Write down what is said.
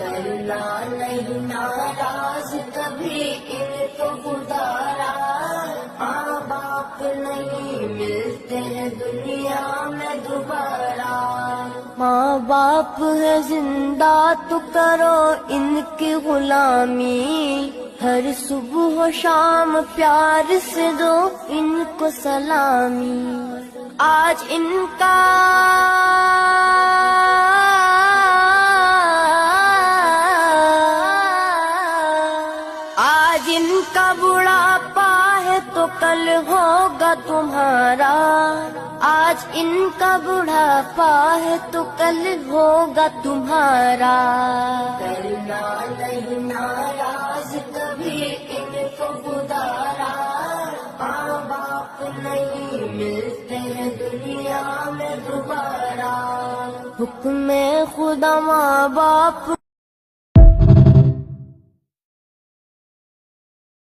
کرنا نہیں ناراض کبھی ان کو خدارا، ماں باپ نہیں ملتے ہیں دنیا میں دوبارہ، ماں باپ ہے زندہ تو کرو ان کی غلامی، ہر صبح و شام پیار سے دو ان کو سلامی، آج ان کا بڑھاپا ہے تو کل ہوگا تمہارا، آج ان کا بڑھاپا ہے تو کل ہوگا تمہارا، کرنا نہیں ناراض کبھی ان کو گزارا، ماں باپ نہیں ملتے ہیں دنیا میں دوبارہ، حکم خدا ماں باپ